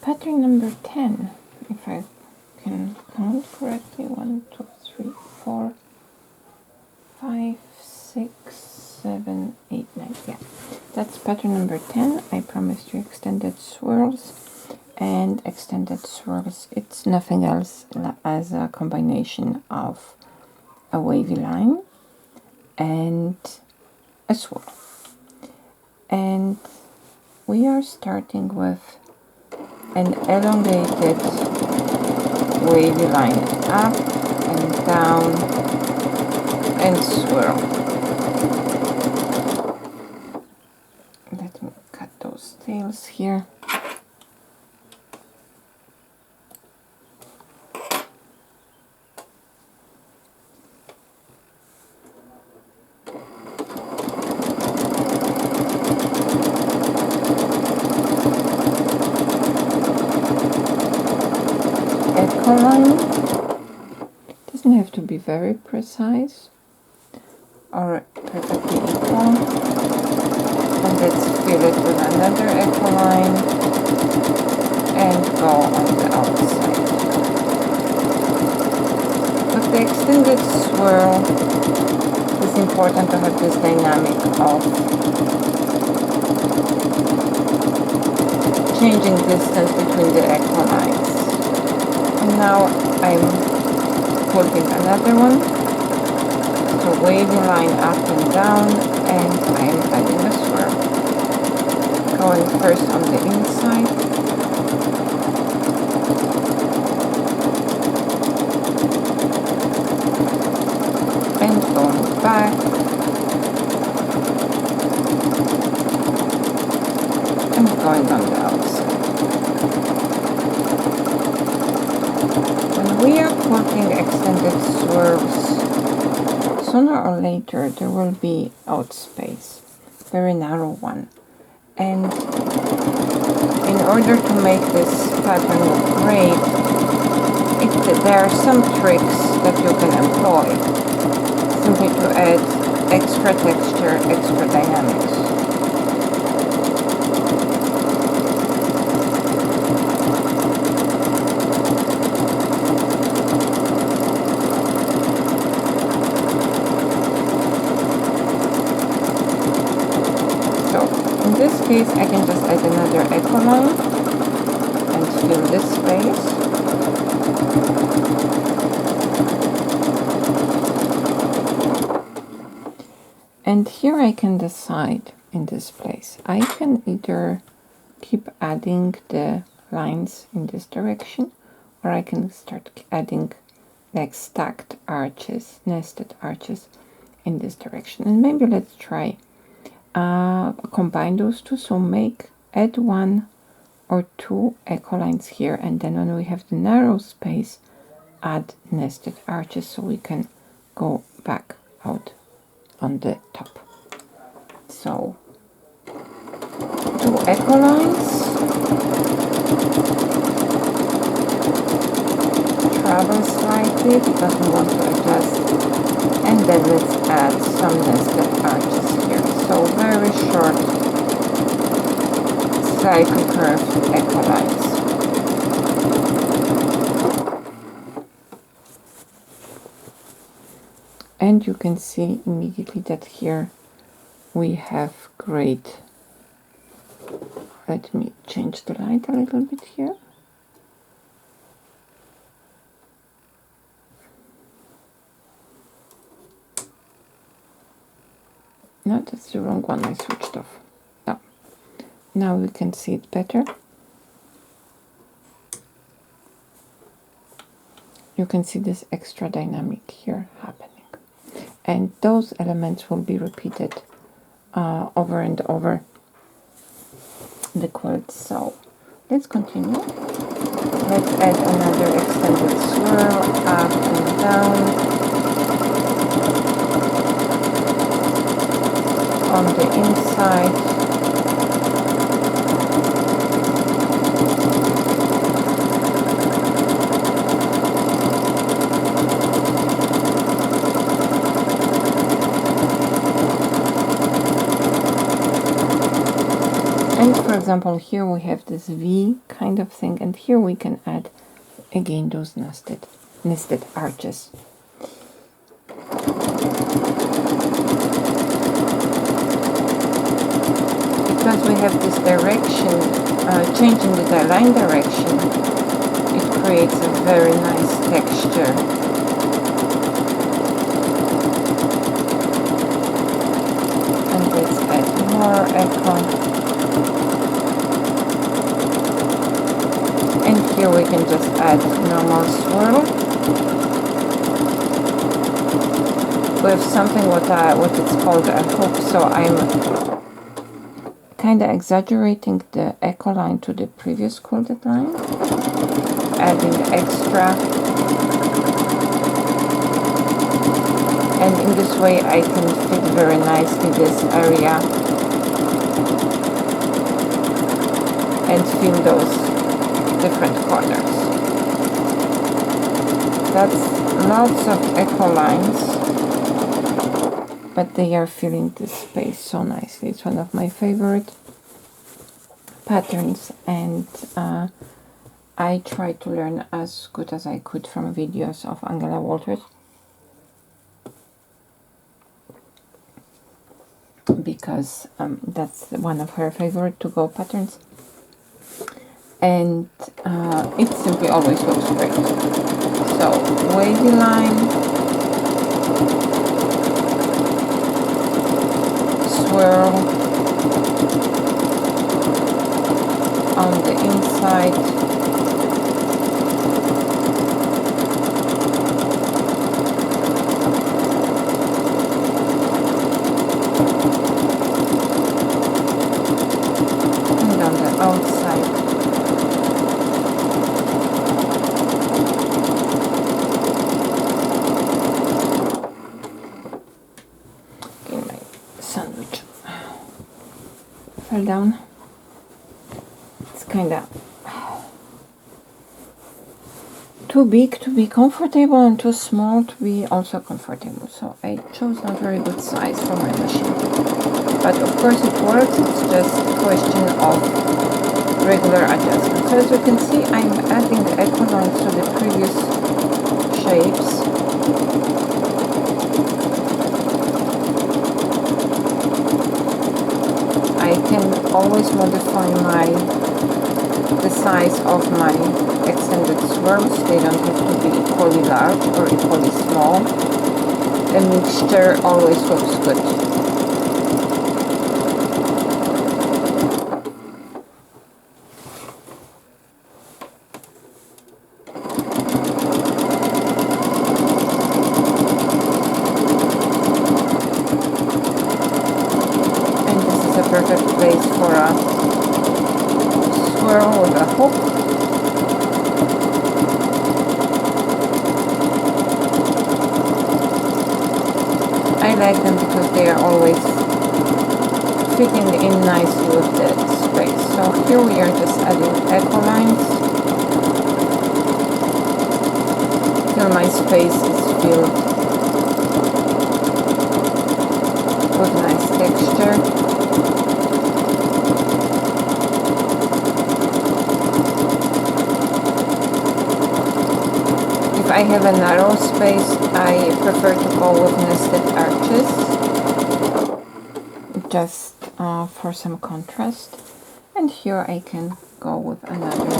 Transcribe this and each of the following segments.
pattern number 10, if I can count correctly. 1, 2, 3, 4, 5, 6, 7, 8, 9. Yeah, that's pattern number 10. I promised you extended swirls, and extended swirls, it's nothing else as a combination of a wavy line and a swirl. And we are starting with an elongated wavy line up and down and swirl. Let me cut those tails here. Line doesn't have to be very precise or perfectly equal. And let's fill it with another echo line and go on the outside. With the extended swirl, it's important to have this dynamic of changing distance between the echo lines. Now I'm quilting another one, so wavy line up and down, and I'm adding a swirl. Going first on the inside, and going back, and going on the outside. We are quilting extended swirls. Sooner or later there will be out space, very narrow one. And in order to make this pattern look great, there are some tricks that you can employ simply to add extra texture, extra dynamics. In this case, I can just add another echo line and fill this space. And here I can decide in this place. I can either keep adding the lines in this direction, or I can start adding like stacked arches, nested arches in this direction. And maybe let's try combine those two, so add 1 or 2 echo lines here, and then when we have the narrow space, add nested arches so we can go back out on the top. So 2 echo lines, travel slightly because we want to adjust, and then let's add some nested arches here. So very short, slightly curved echo lines. And you can see immediately that here we have great. Let me change the light a little bit here. No, that's the wrong one, I switched off. Oh. Now we can see it better. You can see this extra dynamic here happening. And those elements will be repeated over and over the quilt. So let's continue. Let's add another extended swirl up and down. On the inside, and for example, here we have this V kind of thing, and here we can add again those nested arches. Because we have this direction, changing the line direction, it creates a very nice texture. And let's add more echo. And here we can just add normal swirl with something what it's called a hook. So I'm kind of exaggerating the echo line to the previous quilted line, adding extra, and in this way I can fit very nicely this area and fill those different corners. That's lots of echo lines, but they are filling this space so nicely. It's one of my favorite patterns, and I tried to learn as good as I could from videos of Angela Walters, because that's one of her favorite to-go patterns, and it simply always looks great. So wavy line, swirl on the inside, and on the outside. Okay, my sandwich fell down. It's kind of too big to be comfortable and too small to be also comfortable, so I chose a very good size for my machine. But of course it works, it's just a question of regular adjustment. So as you can see, I'm adding the echo lines to the previous shapes. I can always modify the size of my extended swirls. They don't have to be equally large or equally small. A mixture always looks good. And this is a perfect place for a swirl with a hook. I like them because they are always fitting in nicely with the space. So here we are just adding echo lines till my space is filled with nice texture. If I have a narrow space, I prefer to go with nested arches, just for some contrast. And here I can go with another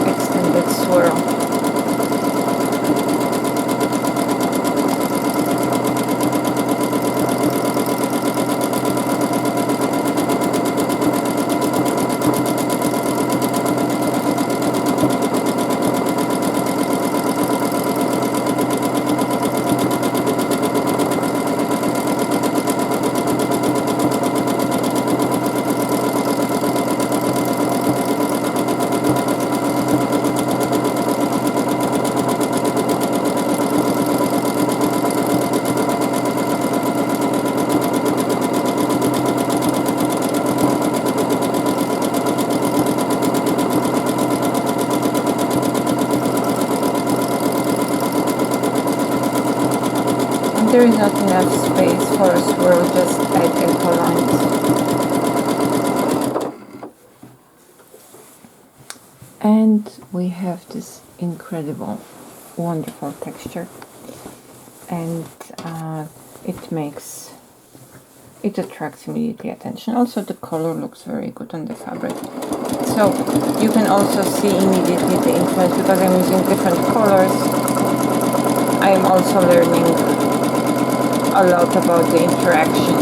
extended swirl. not enough space for a swirl, just add echo lines. And we have this incredible, wonderful texture, and it attracts immediately attention. Also the color looks very good on the fabric. So you can also see immediately the influence because I'm using different colors. I am also learning a lot about the interaction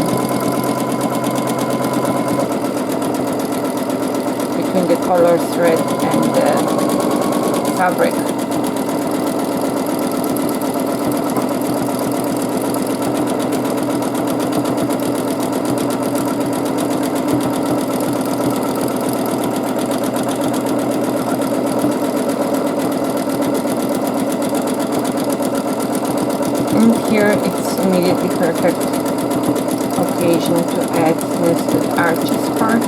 between the color thread and the fabric. And here it's immediately perfect occasion to add nested arches part.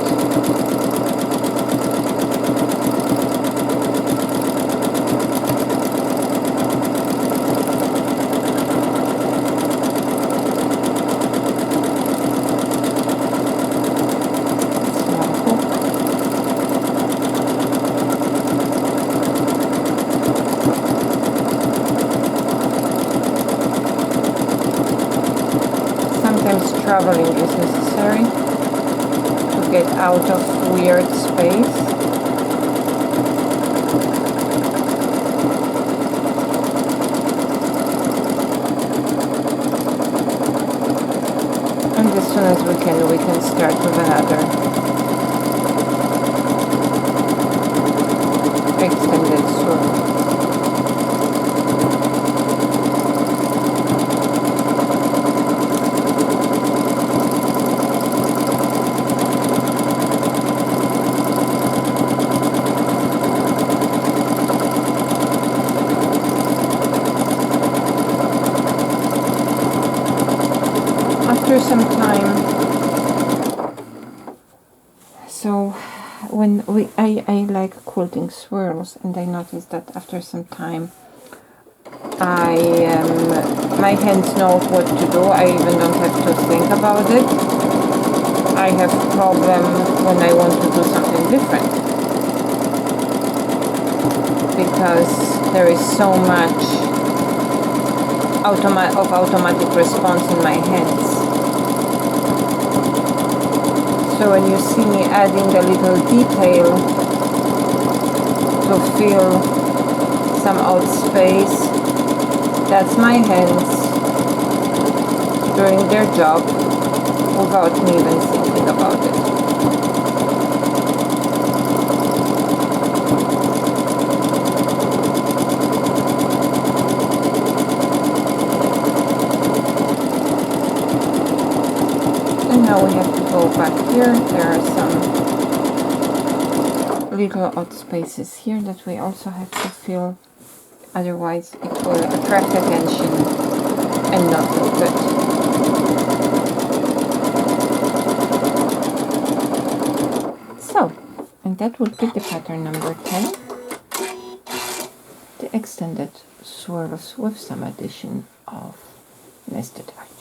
Sometimes traveling is necessary to get out of weird space. And as soon as we can start with another extended swirl. After some time, so when I like quilting swirls, and I noticed that after some time my hands know what to do. I even don't have to think about it. I have a problem when I want to do something different because there is so much automatic response in my hands. So when you see me adding a little detail to fill some odd space, that's my hands doing their job without me even thinking about it. And now we have to go back here. There are some little odd spaces here that we also have to fill, otherwise it will attract attention and not look good. So, and that would be the pattern number 10, the extended swirls with some addition of nested arches.